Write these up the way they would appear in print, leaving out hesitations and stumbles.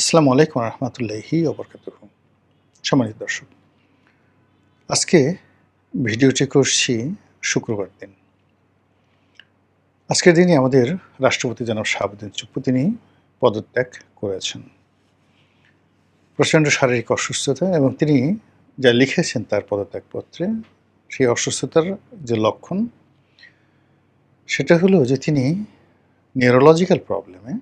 আসসালামু আলাইকুম রহমতুল্লাহি ওবরকাতুহ। সম্মানিত দর্শক, আজকে ভিডিওটি করছি শুক্রবার দিন। আজকের দিনে আমাদের রাষ্ট্রপতি জনাব শাহাবুদ্দিন চুপ্পু তিনি পদত্যাগ করেছেন। প্রচণ্ড শারীরিক অসুস্থতা এবং তিনি যা লিখেছেন তার পদত্যাগপত্রে, সেই অসুস্থতার যে লক্ষণ সেটা হলো যে তিনি নিউরোলজিক্যাল প্রবলেমে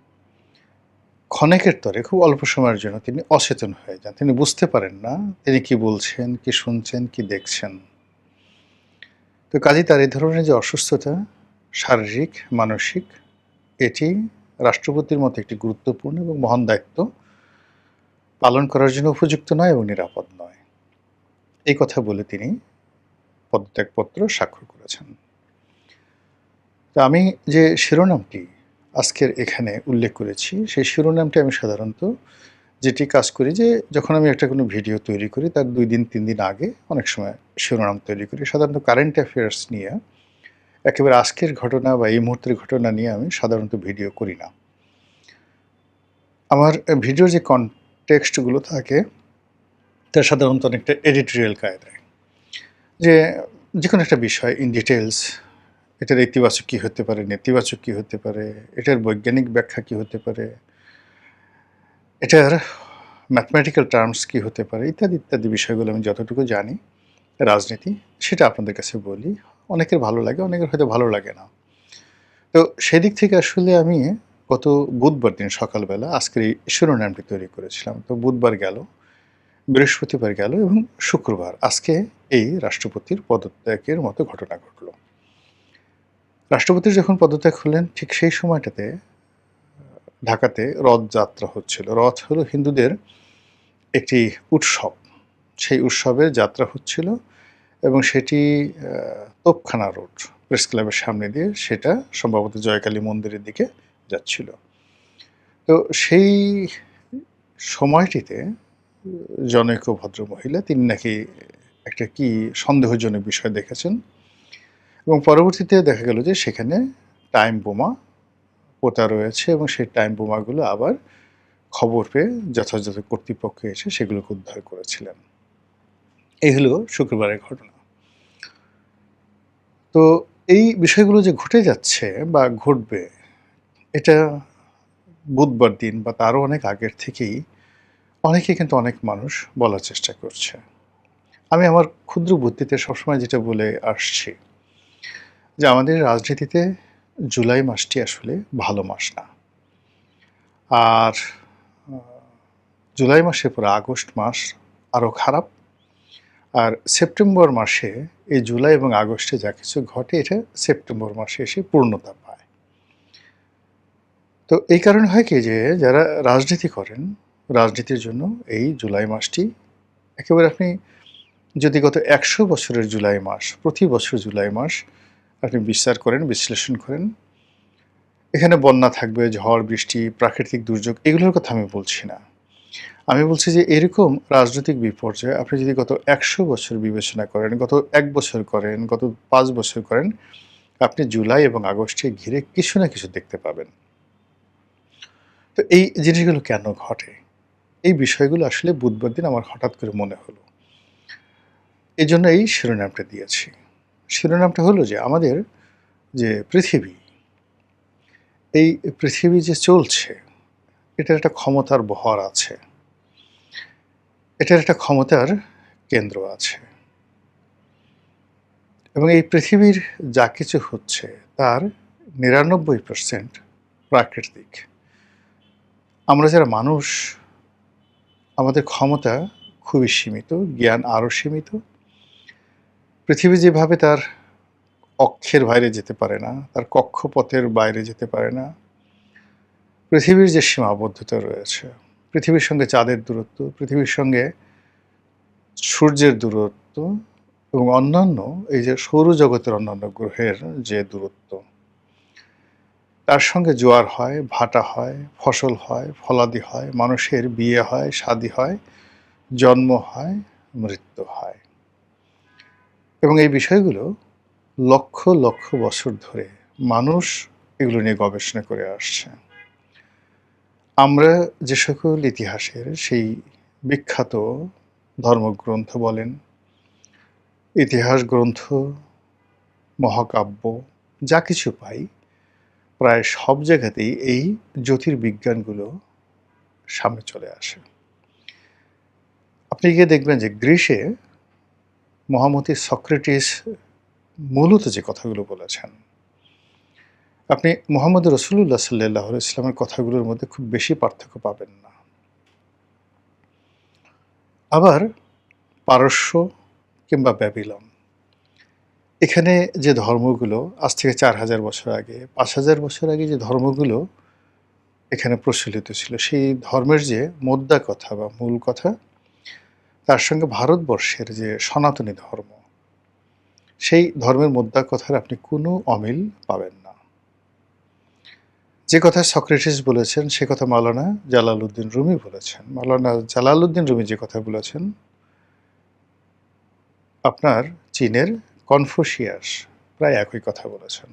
ক্ষণেকের তরে খুব অল্প সময়ের জন্য তিনি অচেতন হয়ে যান। তিনি বুঝতে পারেন না তিনি কি বলছেন, কি শুনছেন, কি দেখছেন। তো কাজেই তার এই ধরনের যে অসুস্থতা, শারীরিক, মানসিক, এটি রাষ্ট্রপতির মতো একটি গুরুত্বপূর্ণ এবং মহান দায়িত্ব পালন করার জন্য উপযুক্ত নয় এবং নিরাপদ নয়। এই কথা বলে তিনি পদত্যাগপত্র স্বাক্ষর করেছেন। তো আমি যে শিরোনামটি আজকের এখানে উল্লেখ করেছি, সেই শিরোনামটি আমি সাধারণত যেটি কাজ করি যে যখন আমি একটা কোনো ভিডিও তৈরি করি তার ২ দিন ৩ দিন আগে অনেক সময় শিরোনাম তৈরি করি। সাধারণত কারেন্ট অ্যাফেয়ার্স নিয়ে একেবারে আজকের ঘটনা বা এই মুহূর্তের ঘটনা নিয়ে আমি সাধারণত ভিডিও করি না। আমার ভিডিওর যে কনটেক্সটগুলো থাকে তা সাধারণত অনেকটা এডিটোরিয়াল কায়দায়। যে যেকোনো একটা বিষয় ইন ডিটেইলস, এটার ইতিবাচক কী হতে পারে, নেতিবাচক কী হতে পারে, এটার বৈজ্ঞানিক ব্যাখ্যা কী হতে পারে, এটার ম্যাথমেটিক্যাল টার্মস কী হতে পারে, ইত্যাদি ইত্যাদি বিষয়গুলো আমি যতটুকু জানি রাজনীতি, সেটা আপনাদের কাছে বলি। অনেকের ভালো লাগে, অনেকের হয়তো ভালো লাগে না। তো সেদিক থেকে আসলে আমি গত বুধবার দিন সকালবেলা আজকের এই শিরোনামটি তৈরি করেছিলাম। তো বুধবার গেল, বৃহস্পতিবার গেল এবং শুক্রবার আজকে এই রাষ্ট্রপতির পদত্যাগের মতো ঘটনা ঘটল। রাষ্ট্রপতির যখন পদত্যাগ হলেন ঠিক সেই সময়টাতে ঢাকাতে রথযাত্রা হচ্ছিল। রথ হলো হিন্দুদের একটি উৎসব। সেই উৎসবের যাত্রা হচ্ছিল এবং সেটি তোপখানা রোড প্রেস ক্লাবের সামনে দিয়ে সেটা সম্ভবত জয়কালী মন্দিরের দিকে যাচ্ছিল। তো সেই সময়টিতে জনৈক ভদ্রমহিলা তিনি নাকি একটা কি সন্দেহজনক বিষয় দেখেছেন এবং পরবর্তীতে দেখা গেল যে সেখানে টাইম বোমা পোতা রয়েছে এবং সেই টাইম বোমাগুলো আবার খবর পেয়ে যথাযথ কর্তৃপক্ষ এসে সেগুলোকে উদ্ধার করেছিলেন। এই হলো শুক্রবারের ঘটনা। তো এই বিষয়গুলো যে ঘটে যাচ্ছে বা ঘটবে, এটা বুধবার দিন বা তারও অনেক আগের থেকেই অনেকে কিন্তু অনেক মানুষ বলার চেষ্টা করছে। আমি আমার ক্ষুদ্র বুদ্ধিতে সবসময় যেটা বলে আসছি যে আমাদের রাজনীতিতে জুলাই মাসটি আসলে ভালো মাস না। আর জুলাই মাসের পরে আগস্ট মাস আরও খারাপ। আর সেপ্টেম্বর মাসে এই জুলাই এবং আগস্টে যা কিছু ঘটে এটা সেপ্টেম্বর মাসে এসে পূর্ণতা পায়। তো এই কারণে হয় কি যে যারা রাজনীতি করেন, রাজনীতির জন্য এই জুলাই মাসটি একেবারে আপনি যদি গত ১০০ বছরের জুলাই মাস, প্রতি বছর জুলাই মাস আপনি বিচার করেন, বিশ্লেষণ করেন, এখানে বন্যা থাকবে, ঝড়, বৃষ্টি, প্রাকৃতিক দুর্যোগ এগুলোর কথা আমি বলছি না। আমি বলছি যে এরকম রাজনৈতিক বিপর্যয় আপনি যদি গত ১০০ বছর বিবেচনা করেন, গত ১ বছর করেন, গত ৫ বছর করেন, আপনি জুলাই এবং আগস্টে ঘিরে কিছু না কিছু দেখতে পাবেন। তো এই জিনিসগুলো কেন ঘটে? এই বিষয়গুলো আসলে বুধবার দিন আমার হঠাৎ করে মনে হলো। এজন্য এই শিরোনামটা দিয়েছি। শিরোনামটা হলো যে আমাদের যে পৃথিবী, এই পৃথিবী যে চলছে, এটার একটা ক্ষমতার বহর আছে। এটার একটা ক্ষমতার কেন্দ্র আছে। এবং এই পৃথিবীর যা কিছু হচ্ছে তার ৯৯% প্রাকৃতিক। আমরা যারা মানুষ, আমাদের ক্ষমতা খুবই সীমিত, জ্ঞান আরও সীমিত। পৃথিবী যেভাবে তার অক্ষের বাইরে যেতে পারে না, তার কক্ষপথের বাইরে যেতে পারে না, পৃথিবীর যে সীমাবদ্ধতা রয়েছে, পৃথিবীর সঙ্গে চাঁদের দূরত্ব, পৃথিবীর সঙ্গে সূর্যের দূরত্ব এবং অন্যান্য এই যে সৌরজগতের অন্যান্য গ্রহের যে দূরত্ব, তার সঙ্গে জোয়ার হয়, ভাটা হয়, ফসল হয়, ফলাদি হয়, মানুষের বিয়ে হয়, শাদী হয়, জন্ম হয়, মৃত্যু হয়। এবং এই বিষয়গুলো লক্ষ লক্ষ বছর ধরে মানুষ এগুলো নিয়ে গবেষণা করে আসছে। আমরা যে সকল ইতিহাসের সেই বিখ্যাত ধর্মগ্রন্থ বলেন, ইতিহাস গ্রন্থ, মহাকাব্য যা কিছু পাই, প্রায় সব জায়গাতেই এই জ্যোতির্বিজ্ঞানগুলো সামনে চলে আসে। আপনি গিয়ে দেখবেন যে গ্রিসে মহামতি সক্রেটিস মূলত যে কথাগুলো বলেছেন, আপনি মুহাম্মদ রাসূলুল্লাহ সাল্লাল্লাহু আলাইহি ওয়াসাল্লামের কথাগুলোর মধ্যে খুব বেশি পার্থক্য পাবেন না। আবার পারস্য কিংবা ব্যাবিলন, এখানে যে ধর্মগুলো আজ থেকে ৪,০০০ বছর আগে, ৫,০০০ বছর আগে যে ধর্মগুলো এখানে প্রচলিত ছিল, সেই ধর্মের যে মোদ্দা কথা বা মূল কথা, তার সঙ্গে ভারতবর্ষের যে সনাতনী ধর্ম, সেই ধর্মের মোদ্দা কথার আপনি কোনো অমিল পাবেন না। যে কথা সক্রেটিস বলেছেন, সে কথা মাওলানা জালালউদ্দিন রুমি বলেছেন। মাওলানা জালালউদ্দিন রুমি যে কথা বলেছেন, আপনার চীনের কনফুসিয়াস প্রায় একই কথা বলেছেন।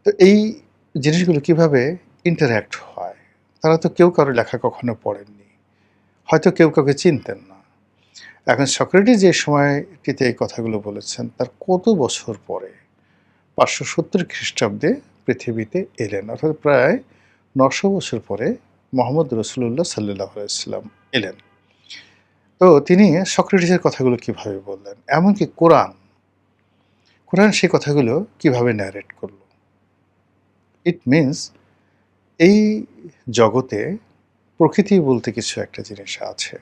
তো এই জিনিসগুলো কিভাবে ইন্টারঅ্যাক্ট হয়? তারা তো কেউ কারো লেখা কখনো পড়েননি, হয়তো কেউ কাউকে চিনতেন না। এখন সক্রেটিস যে সময়টিতে এই কথাগুলো বলেছেন, তার কত বছর পরে ৫৭০ খ্রিস্টাব্দে পৃথিবীতে এলেন, অর্থাৎ প্রায় ৯০০ বছর পরে মুহাম্মদ রাসূলুল্লাহ সাল্লাল্লাহু আলাইহি ওয়াসাল্লাম এলেন। তো তিনি সক্রেটিসের কথাগুলো কিভাবে বললেন? এমনকি কোরআন সেই কথাগুলো কিভাবে ন্যারেট করল? ইট মিনস এই জগতে প্রকৃতি বলতে কিছু একটা জিনিস আছে।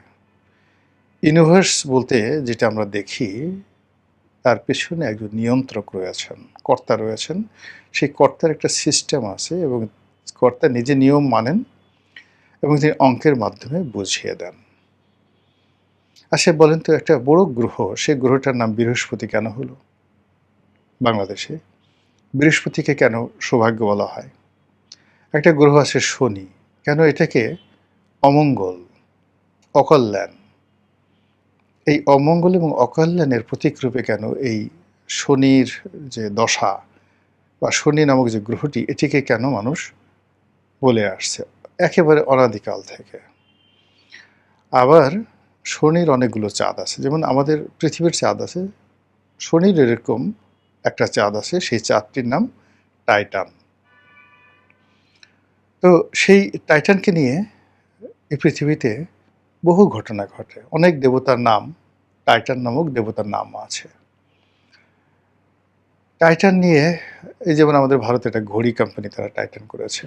ইউনিভার্স বলতে যেটা আমরা দেখি, তার পেছনে একজন নিয়ন্ত্রক রয়েছেন, কর্তা রয়েছেন। সেই কর্তার একটা সিস্টেম আছে এবং কর্তা নিজে নিয়ম মানেন এবং তিনি অঙ্কের মাধ্যমে বুঝিয়ে দেন। আচ্ছা বলেন তো, একটা বড় গ্রহ, সেই গ্রহটার নাম বৃহস্পতি কেন হলো বাংলাদেশে? বৃহস্পতিকে কেন সৌভাগ্য বলা হয়? একটা গ্রহ আছে শনি, কেন এটাকে অমঙ্গল, অকল্যাণ? এই অমঙ্গল এবং অকল্যাণের প্রতীকরূপে কেন এই শনির যে দশা বা শনি নামক যে গ্রহটি, এটিকে কেন মানুষ বলে আসছে একেবারে অনাদিকাল থেকে? আবার শনির অনেকগুলো চাঁদ আছে, যেমন আমাদের পৃথিবীর চাঁদ আছে, শনির এরকম একটা চাঁদ আছে, সেই চাঁদটির নাম টাইটান। তো সেই টাইটানকে নিয়ে এই পৃথিবীতে বহু ঘটনা ঘটে। অনেক দেবতার নাম, টাইটান নামক দেবতার নাম আছে। টাইটান নিয়ে এই যেমন আমাদের ভারতে একটা ঘড়ি কোম্পানি, তারা টাইটান করেছে।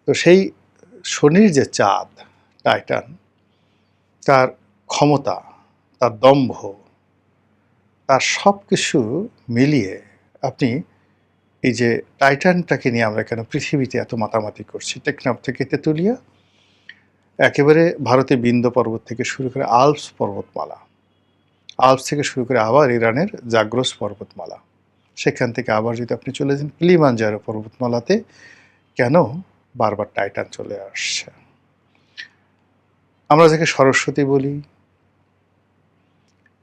তো সেই শনির যে চাঁদ টাইটান, তার ক্ষমতা, তার দম্ভ, তার সব কিছু মিলিয়ে আপনি এই যে টাইটানটাকে নিয়ে আমরা কেন পৃথিবীতে এত মাতামাতি করছি, টেকনাফ থেকে তেঁতুলিয়া, একেবারে ভারতে বিন্ধ্য পর্বত থেকে শুরু করে আল্পস পর্বতমালা, আল্পস থেকে শুরু করে আবার ইরানের জাগ্রস পর্বতমালা, সেখান থেকে আবার যদি আপনি চলে যান কিলিমাঞ্জারো পর্বতমালাতে, কেন বারবার টাইটান চলে আসছে? আমরা যাকে সরস্বতী বলি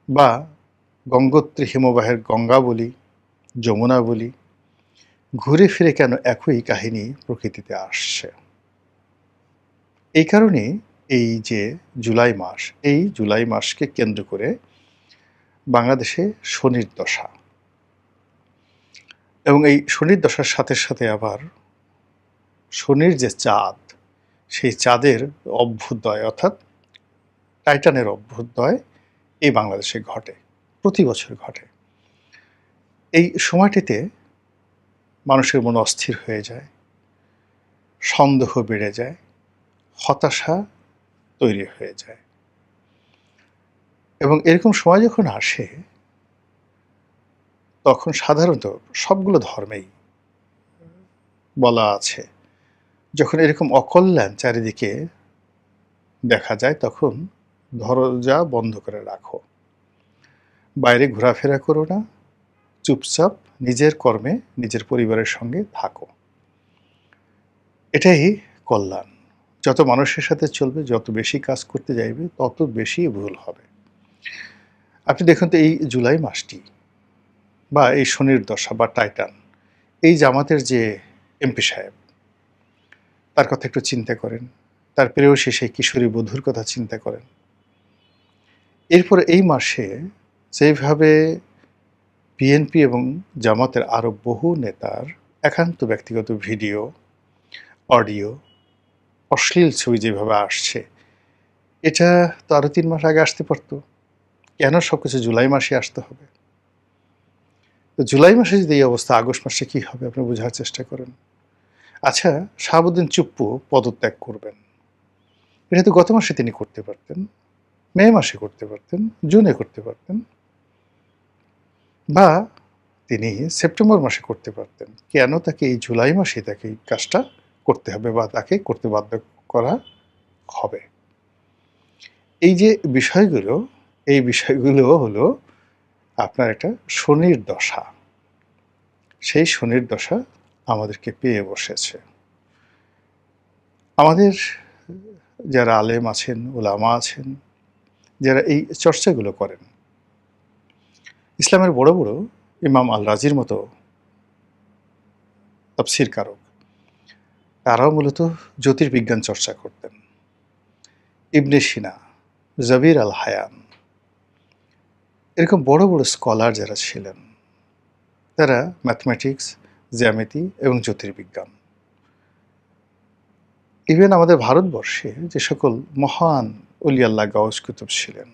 বা গঙ্গোত্রী হিমবাহের গঙ্গা বলি, যমুনা বলি, ঘুরে ফিরে কেন একই কাহিনী প্রকৃতিতে আসছে? এই কারণে এই যে জুলাই মাস, এই জুলাই মাসকে কেন্দ্র করে বাংলাদেশে শনির দশা, এবং এই শনির দশার সাথে সাথে আবার শনির যে চাঁদ, সেই চাঁদের অভ্যুদয় অর্থাৎ টাইটানের অভ্যুদয় এই বাংলাদেশে ঘটে, প্রতি বছর ঘটে। এই সময়টিতে মানুষের মন অস্থির হয়ে যায়, সন্দেহ বেড়ে যায়, হতাশা তৈরি হয়ে যায়। এবং এরকম সময় যখন আসে, তখন সাধারণত সবগুলো ধর্মেই বলা আছে, যখন এরকম অকল্যাণ চারিদিকে দেখা যায়, তখন দরজা বন্ধ করে রাখো, বাইরে ঘোরাফেরা করো না, চুপচাপ নিজের কর্মে নিজের পরিবারের সঙ্গে থাকো। এটাই কল্যাণ। যত মানুষের সাথে চলবে, যত বেশি কাজ করতে যাইবে, তত বেশি ভুল হবে। আপনি দেখুন তো, এই জুলাই মাসটি বা এই শনির দশা বা টাইটান, এই জামাতের যে এমপি সাহেব, তার কথা একটু চিন্তা করেন। তার প্রেয়সী সেই কিশোরী বধূর কথা চিন্তা করেন। এরপরে এই মাসে যেভাবে বিএনপি এবং জামাতের আরও বহু নেতার একান্ত ব্যক্তিগত ভিডিও, অডিও, অশ্লীল ছবি যেভাবে আসছে, এটা তো আরও ৩ মাস আগে আসতে পারত। কেন সবকিছু জুলাই মাসে আসতে হবে? তো জুলাই মাসে যদি এই অবস্থা, আগস্ট মাসে কী হবে আপনি বোঝার চেষ্টা করেন। আচ্ছা, শাহাবুদ্দিন চুপ্পু পদত্যাগ করবেন, এটা তো গত মাসে তিনি করতে পারতেন, মে মাসে করতে পারতেন, জুনে করতে পারতেন, বা তিনি সেপ্টেম্বর মাসে করতে পারতেন। কেন তাকে এই জুলাই মাসে তাকে এই কাজটা করতে হবে বা তাকে করতে বাধ্য করা হবে? এই যে বিষয়গুলো, এই বিষয়গুলো হলো আপনার একটা শনির দশা। সেই শনির দশা আমাদেরকে পেয়ে বসেছে। আমাদের যারা আলেম আছেন, ওলামা আছেন, যারা এই চর্চাগুলো করেন, ইসলামের বড় বড় ইমাম আল রাজির মতো তাফসীর কারক, তারাও মূলত জ্যোতির্বিজ্ঞান চর্চা করতেন। ইবনে সিনা, জাবির আল হায়ান, এরকম বড় বড় স্কলার যারা ছিলেন, তারা ম্যাথমেটিক্স, জ্যামিতি এবং জ্যোতির্বিজ্ঞান, ইভেন আমাদের ভারতবর্ষে যে সকল মহান অলি আল্লাহ গাউস কুতুব ছিলেন,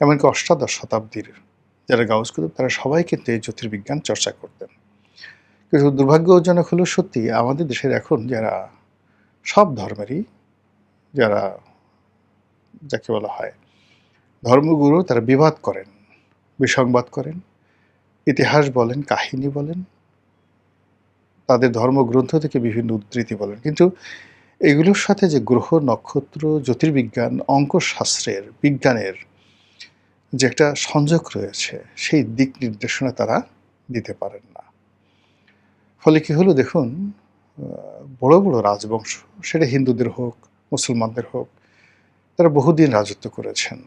এমনকি অষ্টাদশ শতাব্দীর যারা গাউস কুতুব, তারা সবাই কিন্তু এই জ্যোতির্বিজ্ঞান চর্চা করতেন। কিন্তু দুর্ভাগ্যজনক হলো সত্যি আমাদের দেশের এখন যারা সব ধর্মেরই, যারা যাকে বলা হয় ধর্মগুরু, তারা বিবাদ করেন, বিসংবাদ করেন, ইতিহাস বলেন, কাহিনী বলেন, তাদের ধর্মগ্রন্থ থেকে বিভিন্ন উদ্ধৃতি বলেন, কিন্তু এগুলোর সাথে যে গ্রহ, নক্ষত্র, জ্যোতির্বিজ্ঞান, অঙ্কশাস্ত্রের, বিজ্ঞানের যে একটা সংযোগ রয়েছে, সেই দিক নির্দেশনা তারা দিতে পারেন না। ফলে কী হলো দেখুন, বড় বড় রাজবংশ, সেটা হিন্দুদের হোক, মুসলমানদের হোক, তারা বহুদিন রাজত্ব করেছেন।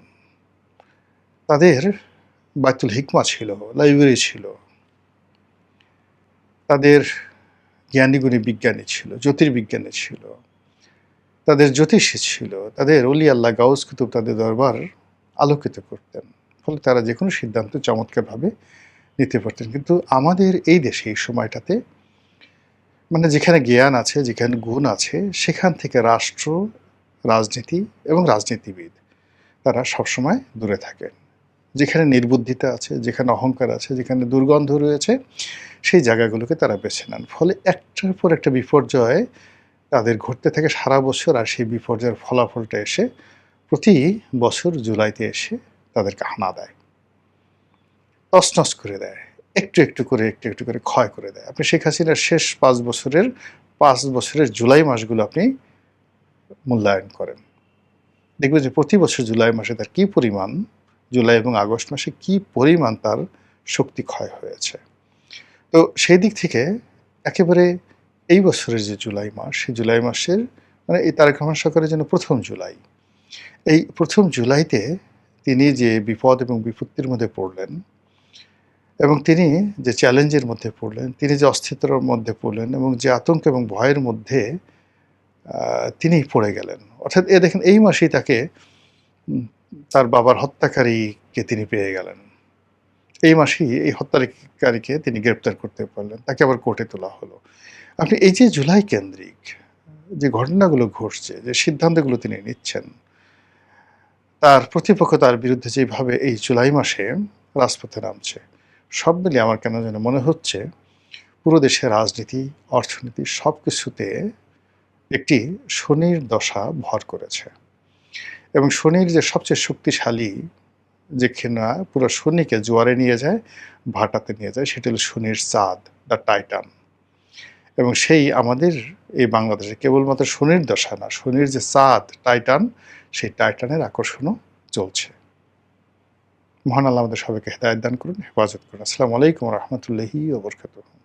তাদের বায়তুল হিকমা ছিল, লাইব্রেরি ছিল, তাদের জ্ঞানীগুণী বিজ্ঞানী ছিল, জ্যোতির্বিজ্ঞানী ছিল, তাদের জ্যোতিষী ছিল, তাদের অলি আল্লাহ গাউস কুতুব তাদের দরবার আলোকিত করতেন। ফলে তারা যে কোনো সিদ্ধান্ত চমৎকারভাবে নিতে পারতেন। কিন্তু আমাদের এই দেশে এই সময়টাতে, মানে যেখানে জ্ঞান আছে, যেখানে গুণ আছে, সেখান থেকে রাষ্ট্র, রাজনীতি এবং রাজনীতিবিদ তারা সবসময় দূরে থাকেন। যেখানে নির্বুদ্ধিতা আছে, যেখানে অহংকার আছে, যেখানে দুর্গন্ধ রয়েছে, সেই জায়গাগুলোকে তারা বেছে নেন। ফলে একটার পর একটা বিপর্যয় তাদের ঘটতে থাকে সারা বছর, আর সেই বিপর্যয়ের ফলাফলটা এসে প্রতি বছর জুলাইতে এসে তাদেরকে হানা দেয়, তছনছ করে দেয়, একটু একটু করে ক্ষয় করে দেয়। আপনি শেখ হাসিনার শেষ 5 বছরের জুলাই মাসগুলো আপনি মূল্যায়ন করেন, দেখবেন যে প্রতি বছর জুলাই মাসে তার কী পরিমাণ, জুলাই এবং আগস্ট মাসে কী পরিমাণ তার শক্তি ক্ষয় হয়েছে। তো সেই দিক থেকে একেবারে এই বছরের যে জুলাই মাস, সেই জুলাই মাসের, মানে এই তারেক রহমান সরকারের জন্য প্রথম জুলাই, এই প্রথম জুলাইতে তিনি যে বিপদ এবং বিপত্তির মধ্যে পড়লেন, এবং তিনি যে চ্যালেঞ্জের মধ্যে পড়লেন, তিনি যে অস্থিরতার মধ্যে পড়লেন, এবং যে আতঙ্ক এবং ভয়ের মধ্যে তিনি পড়ে গেলেন। অর্থাৎ দেখেন এই মাসেই তাকে তার বাবার হত্যাকারীকে তিনি পেয়ে গেলেন। এই মাসেই এই হত্যাকারীকে তিনি গ্রেপ্তার করতে পারলেন, তাকে আবার কোর্টে তোলা হলো। আপনি এই যে জুলাই কেন্দ্রিক যে ঘটনাগুলো ঘটছে, যে সিদ্ধান্তগুলো তিনি নিচ্ছেন, তার প্রতিপক্ষ তার বিরুদ্ধে যেভাবে এই জুলাই মাসে রাজপথে নামছে, সব মিলিয়ে আমার কেন যেন মনে হচ্ছে পুরো দেশের রাজনীতি, অর্থনীতি সব কিছুতে একটি শনির দশা ভর করেছে। এবং শনির যে সবচেয়ে শক্তিশালী, যে কিনা পুরো শনিকে জোয়ারে নিয়ে যায়, ভাটাতে নিয়ে যায়, সেটা হলো শনির চাঁদ, দ্য টাইটান। এবং সেই আমাদের এই বাংলাদেশে কেবলমাত্র শনির দশা না, শনির যে চাঁদ টাইটান, সেই টাইটানের আকর্ষণও চলছে। মহান আল্লাহ আমাদের সবাইকে হেদায়েত দান করুন, হেফাজত করুন। আসসালামু আলাইকুম ওয়া রাহমাতুল্লাহি ওয়া বারাকাতুহু।